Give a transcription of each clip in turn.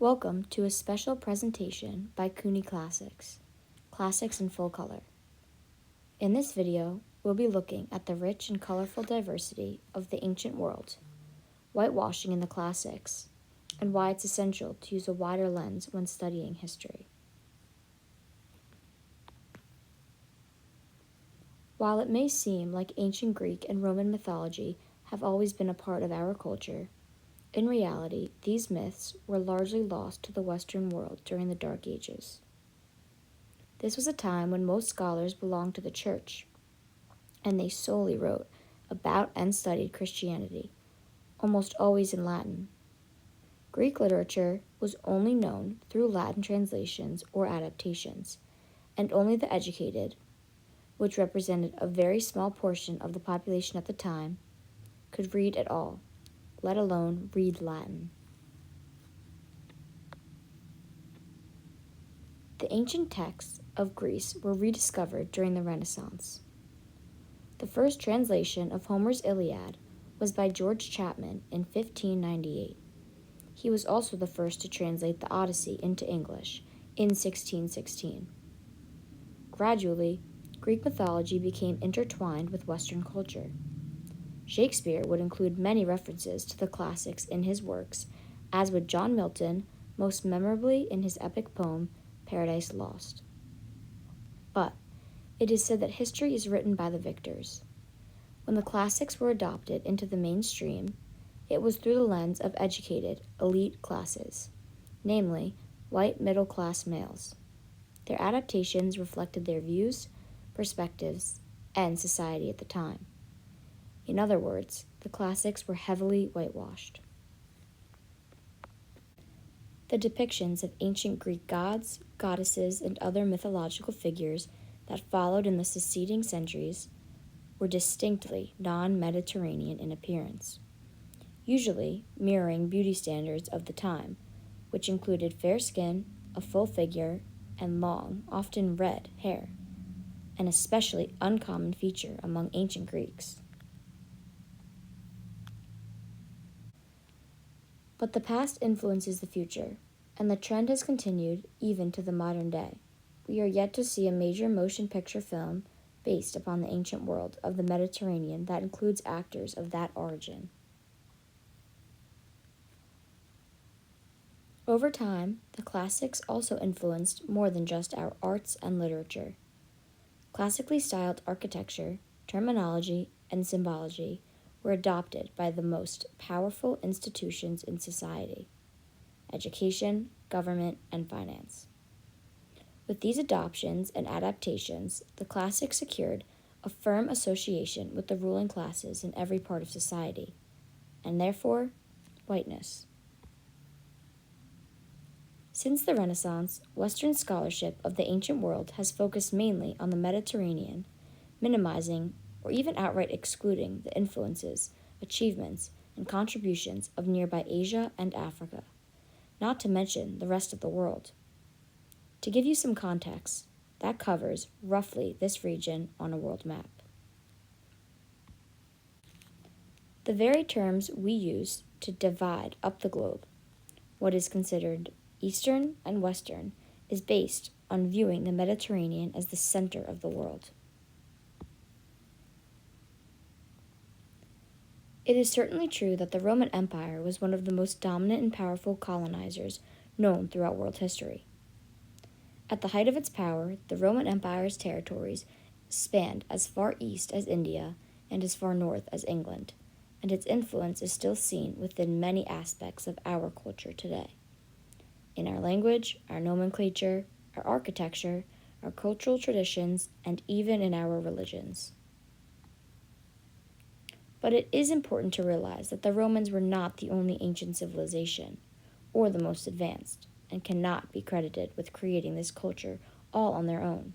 Welcome to a special presentation by CUNY Classics, Classics in Full Color. In this video, we'll be looking at the rich and colorful diversity of the ancient world, whitewashing in the classics, and why it's essential to use a wider lens when studying history. While it may seem like ancient Greek and Roman mythology have always been a part of our culture, in reality, these myths were largely lost to the Western world during the Dark Ages. This was a time when most scholars belonged to the Church, and they solely wrote about and studied Christianity, almost always in Latin. Greek literature was only known through Latin translations or adaptations, and only the educated, which represented a very small portion of the population at the time, could read at all, let alone read Latin. The ancient texts of Greece were rediscovered during the Renaissance. The first translation of Homer's Iliad was by George Chapman in 1598. He was also the first to translate the Odyssey into English in 1616. Gradually, Greek mythology became intertwined with Western culture. Shakespeare would include many references to the classics in his works, as would John Milton, most memorably in his epic poem, Paradise Lost. But it is said that history is written by the victors. When the classics were adopted into the mainstream, it was through the lens of educated, elite classes, namely, white middle-class males. Their adaptations reflected their views, perspectives, and society at the time. In other words, the classics were heavily whitewashed. The depictions of ancient Greek gods, goddesses, and other mythological figures that followed in the succeeding centuries were distinctly non-Mediterranean in appearance, usually mirroring beauty standards of the time, which included fair skin, a full figure, and long, often red, hair, an especially uncommon feature among ancient Greeks. But the past influences the future, and the trend has continued even to the modern day. We are yet to see a major motion picture film based upon the ancient world of the Mediterranean that includes actors of that origin. Over time, the classics also influenced more than just our arts and literature. Classically styled architecture, terminology, and symbology were adopted by the most powerful institutions in society: education, government, and finance. With these adoptions and adaptations, the classics secured a firm association with the ruling classes in every part of society, and therefore, whiteness. Since the Renaissance, Western scholarship of the ancient world has focused mainly on the Mediterranean, minimizing or even outright excluding the influences, achievements, and contributions of nearby Asia and Africa, not to mention the rest of the world. To give you some context, that covers roughly this region on a world map. The very terms we use to divide up the globe, what is considered Eastern and Western, is based on viewing the Mediterranean as the center of the world. It is certainly true that the Roman Empire was one of the most dominant and powerful colonizers known throughout world history. At the height of its power, the Roman Empire's territories spanned as far east as India and as far north as England, and its influence is still seen within many aspects of our culture today. In our language, our nomenclature, our architecture, our cultural traditions, and even in our religions. But it is important to realize that the Romans were not the only ancient civilization, or the most advanced, and cannot be credited with creating this culture all on their own.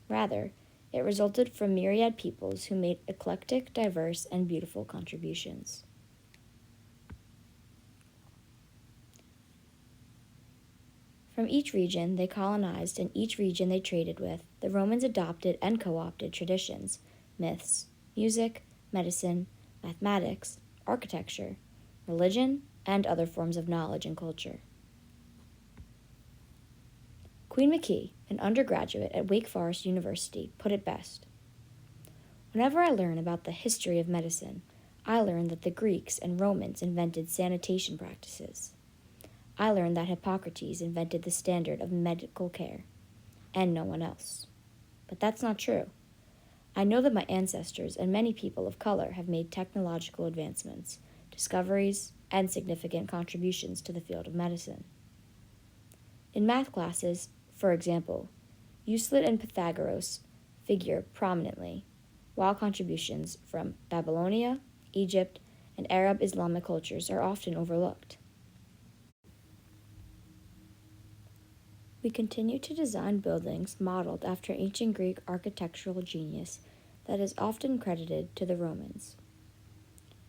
Rather, it resulted from myriad peoples who made eclectic, diverse, and beautiful contributions. From each region they colonized and each region they traded with, the Romans adopted and co-opted traditions, myths, music, medicine, mathematics, architecture, religion, and other forms of knowledge and culture. Queen McKee, an undergraduate at Wake Forest University, put it best. Whenever I learn about the history of medicine, I learn that the Greeks and Romans invented sanitation practices. I learned that Hippocrates invented the standard of medical care, and no one else. But that's not true. I know that my ancestors and many people of color have made technological advancements, discoveries, and significant contributions to the field of medicine. In math classes, for example, Euclid and Pythagoras figure prominently, while contributions from Babylonia, Egypt, and Arab Islamic cultures are often overlooked. We continue to design buildings modeled after ancient Greek architectural genius that is often credited to the Romans.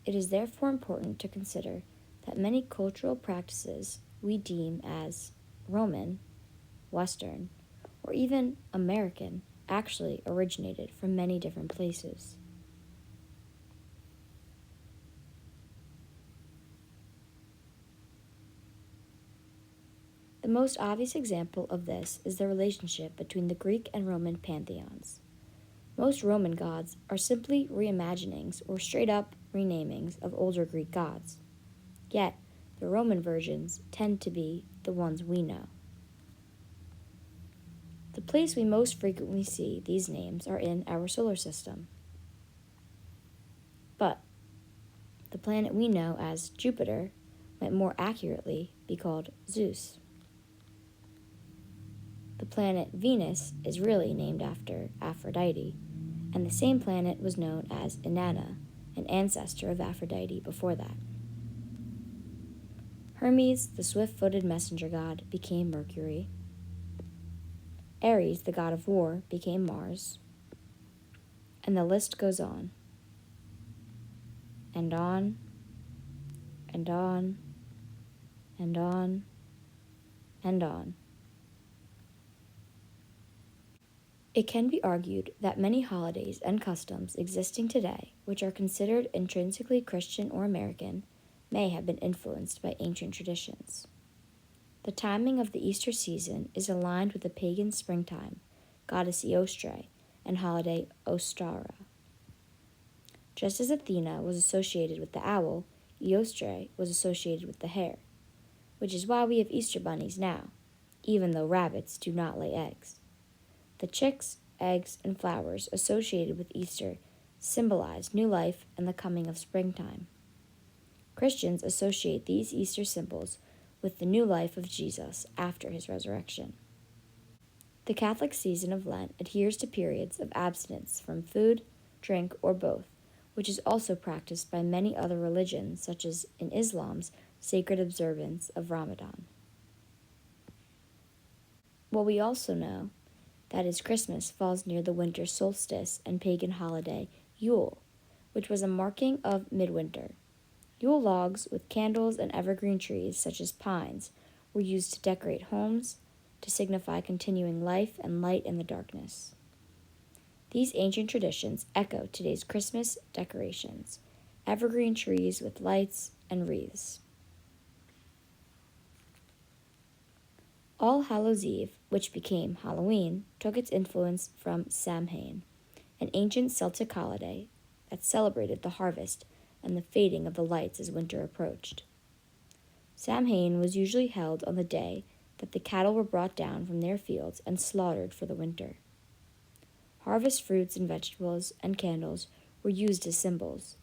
It is therefore important to consider that many cultural practices we deem as Roman, Western, or even American actually originated from many different places. The most obvious example of this is the relationship between the Greek and Roman pantheons. Most Roman gods are simply reimaginings or straight-up renamings of older Greek gods. Yet, the Roman versions tend to be the ones we know. The place we most frequently see these names are in our solar system. But the planet we know as Jupiter might more accurately be called Zeus. The planet Venus is really named after Aphrodite, and the same planet was known as Inanna, an ancestor of Aphrodite before that. Hermes, the swift-footed messenger god, became Mercury. Ares, the god of war, became Mars. And the list goes on. And on, and on, and on, and on. It can be argued that many holidays and customs existing today, which are considered intrinsically Christian or American, may have been influenced by ancient traditions. The timing of the Easter season is aligned with the pagan springtime, goddess Eostre, and holiday Ostara. Just as Athena was associated with the owl, Eostre was associated with the hare, which is why we have Easter bunnies now, even though rabbits do not lay eggs. The chicks, eggs, and flowers associated with Easter symbolize new life and the coming of springtime. Christians associate these Easter symbols with the new life of Jesus after his resurrection. The Catholic season of Lent adheres to periods of abstinence from food, drink, or both, which is also practiced by many other religions, such as in Islam's sacred observance of Ramadan. What we also know, that is, Christmas falls near the winter solstice and pagan holiday Yule, which was a marking of midwinter. Yule logs with candles and evergreen trees, such as pines, were used to decorate homes, to signify continuing life and light in the darkness. These ancient traditions echo today's Christmas decorations, evergreen trees with lights and wreaths. All Hallows Eve, which became Halloween, took its influence from Samhain, an ancient Celtic holiday that celebrated the harvest and the fading of the lights as winter approached. Samhain was usually held on the day that the cattle were brought down from their fields and slaughtered for the winter. Harvest fruits and vegetables and candles were used as symbols,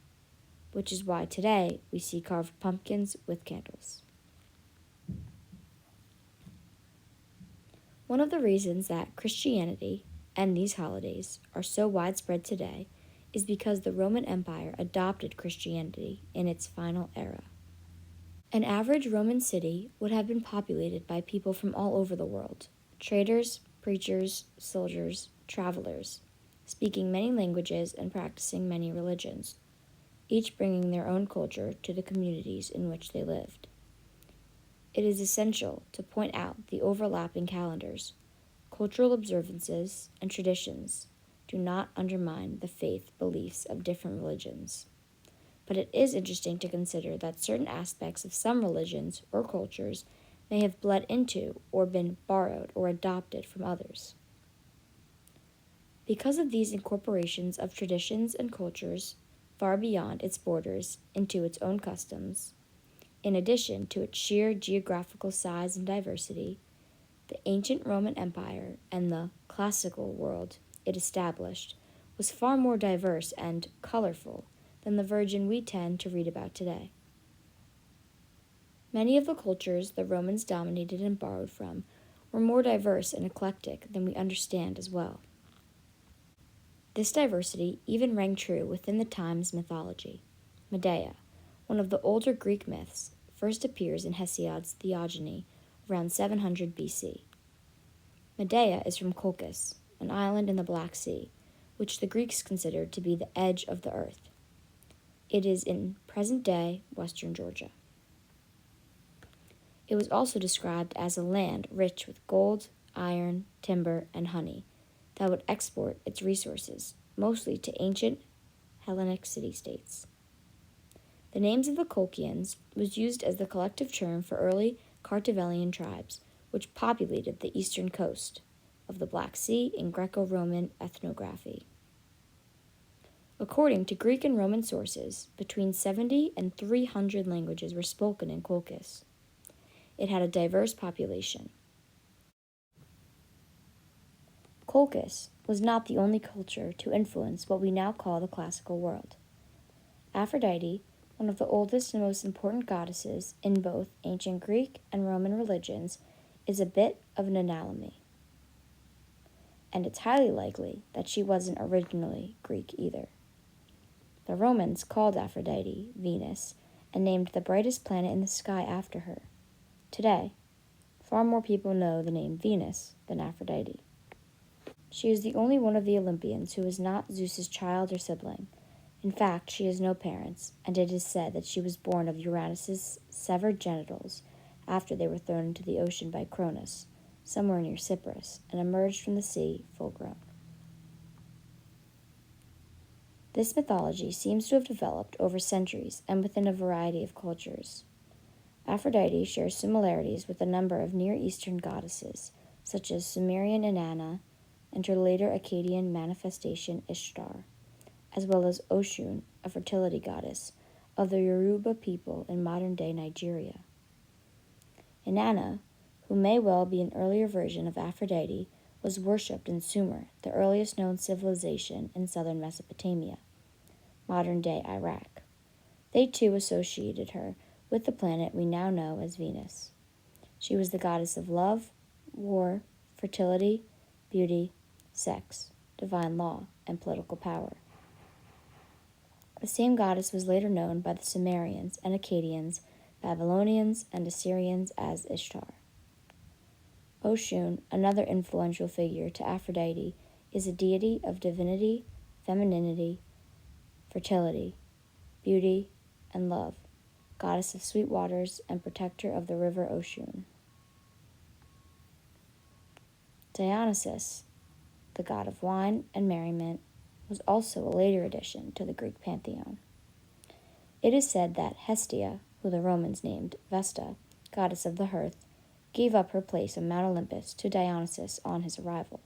which is why today we see carved pumpkins with candles. One of the reasons that Christianity and these holidays are so widespread today is because the Roman Empire adopted Christianity in its final era. An average Roman city would have been populated by people from all over the world: traders, preachers, soldiers, travelers, speaking many languages and practicing many religions, each bringing their own culture to the communities in which they lived. It is essential to point out the overlapping calendars, cultural observances, and traditions do not undermine the faith beliefs of different religions. But it is interesting to consider that certain aspects of some religions or cultures may have bled into or been borrowed or adopted from others. Because of these incorporations of traditions and cultures far beyond its borders into its own customs, in addition to its sheer geographical size and diversity, the ancient Roman Empire and the classical world it established was far more diverse and colorful than the version we tend to read about today. Many of the cultures the Romans dominated and borrowed from were more diverse and eclectic than we understand as well. This diversity even rang true within the time's mythology. Medea, one of the older Greek myths, first appears in Hesiod's Theogony around 700 BC. Medea is from Colchis, an island in the Black Sea, which the Greeks considered to be the edge of the earth. It is in present-day western Georgia. It was also described as a land rich with gold, iron, timber, and honey that would export its resources, mostly to ancient Hellenic city-states. The names of the Colchians was used as the collective term for early Carthavelian tribes, which populated the eastern coast of the Black Sea in Greco-Roman ethnography. According to Greek and Roman sources, between 70 and 300 languages were spoken in Colchis. It had a diverse population. Colchis was not the only culture to influence what we now call the classical world. Aphrodite, one of the oldest and most important goddesses in both ancient Greek and Roman religions, is a bit of an anomaly. And it's highly likely that she wasn't originally Greek either. The Romans called Aphrodite Venus and named the brightest planet in the sky after her. Today, far more people know the name Venus than Aphrodite. She is the only one of the Olympians who is not Zeus's child or sibling. In fact, she has no parents, and it is said that she was born of Uranus's severed genitals after they were thrown into the ocean by Cronus, somewhere near Cyprus, and emerged from the sea full-grown. This mythology seems to have developed over centuries and within a variety of cultures. Aphrodite shares similarities with a number of Near Eastern goddesses, such as Sumerian Inanna and her later Akkadian manifestation Ishtar, as well as Oshun, a fertility goddess of the Yoruba people in modern-day Nigeria. Inanna, who may well be an earlier version of Aphrodite, was worshipped in Sumer, the earliest known civilization in southern Mesopotamia, modern-day Iraq. They too associated her with the planet we now know as Venus. She was the goddess of love, war, fertility, beauty, sex, divine law, and political power. The same goddess was later known by the Sumerians and Akkadians, Babylonians, and Assyrians as Ishtar. Oshun, another influential figure to Aphrodite, is a deity of divinity, femininity, fertility, beauty, and love, goddess of sweet waters and protector of the river Oshun. Dionysus, the god of wine and merriment, was also a later addition to the Greek pantheon. It is said that Hestia, who the Romans named Vesta, goddess of the hearth, gave up her place on Mount Olympus to Dionysus on his arrival.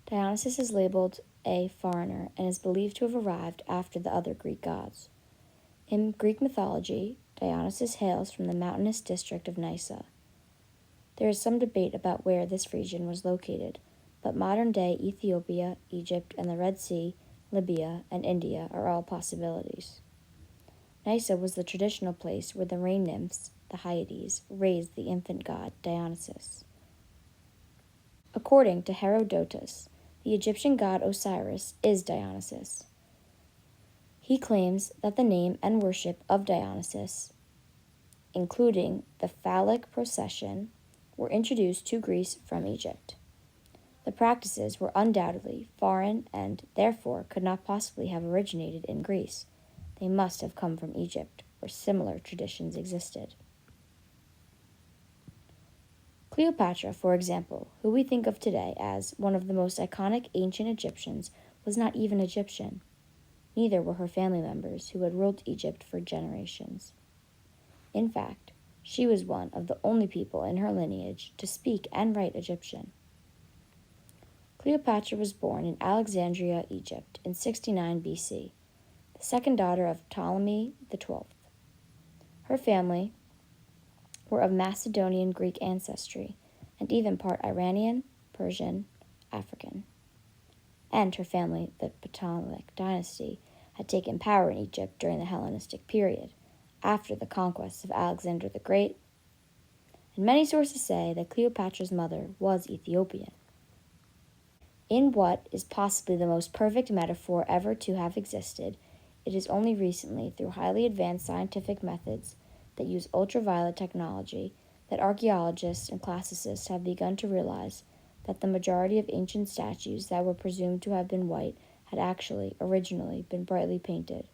Dionysus is labeled a foreigner and is believed to have arrived after the other Greek gods. In Greek mythology, Dionysus hails from the mountainous district of Nysa. There is some debate about where this region was located, but modern-day Ethiopia, Egypt, and the Red Sea, Libya, and India are all possibilities. Nysa was the traditional place where the rain nymphs, the Hyades, raised the infant god Dionysus. According to Herodotus, the Egyptian god Osiris is Dionysus. He claims that the name and worship of Dionysus, including the phallic procession, were introduced to Greece from Egypt. The practices were undoubtedly foreign and, therefore, could not possibly have originated in Greece. They must have come from Egypt, where similar traditions existed. Cleopatra, for example, who we think of today as one of the most iconic ancient Egyptians, was not even Egyptian. Neither were her family members, who had ruled Egypt for generations. In fact, She was one of the only people in her lineage to speak and write Egyptian. Cleopatra was born in Alexandria, Egypt, in 69 BC, the second daughter of Ptolemy XII. Her family were of Macedonian Greek ancestry and even part Iranian, Persian, African. And her family, the Ptolemaic dynasty, had taken power in Egypt during the Hellenistic period, after the conquests of Alexander the Great, and many sources say that Cleopatra's mother was Ethiopian. In what is possibly the most perfect metaphor ever to have existed, it is only recently, through highly advanced scientific methods that use ultraviolet technology, that archaeologists and classicists have begun to realize that the majority of ancient statues that were presumed to have been white had actually, originally, been brightly painted.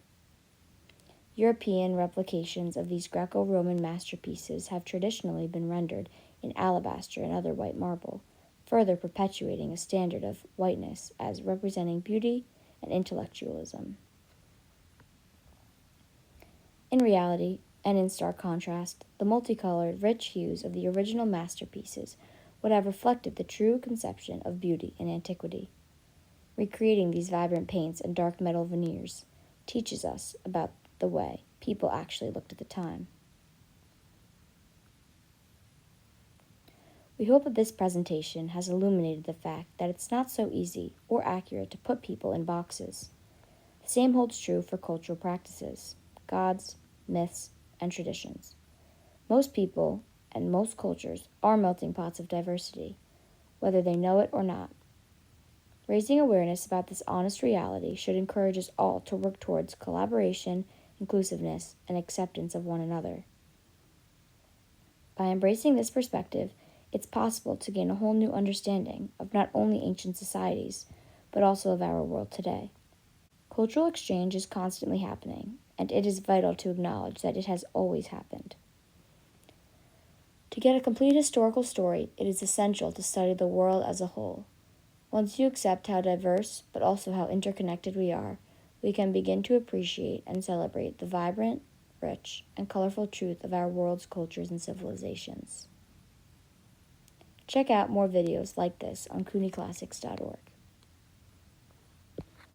European replications of these Greco-Roman masterpieces have traditionally been rendered in alabaster and other white marble, further perpetuating a standard of whiteness as representing beauty and intellectualism. In reality, and in stark contrast, the multicolored, rich hues of the original masterpieces would have reflected the true conception of beauty in antiquity. Recreating these vibrant paints and dark metal veneers teaches us about the way people actually looked at the time. We hope that this presentation has illuminated the fact that it's not so easy or accurate to put people in boxes. The same holds true for cultural practices, gods, myths, and traditions. Most people and most cultures are melting pots of diversity, whether they know it or not. Raising awareness about this honest reality should encourage us all to work towards collaboration, inclusiveness, and acceptance of one another. By embracing this perspective, it's possible to gain a whole new understanding of not only ancient societies, but also of our world today. Cultural exchange is constantly happening, and it is vital to acknowledge that it has always happened. To get a complete historical story, it is essential to study the world as a whole. Once you accept how diverse, but also how interconnected we are, we can begin to appreciate and celebrate the vibrant, rich, and colorful truth of our world's cultures and civilizations. Check out more videos like this on CUNYclassics.org.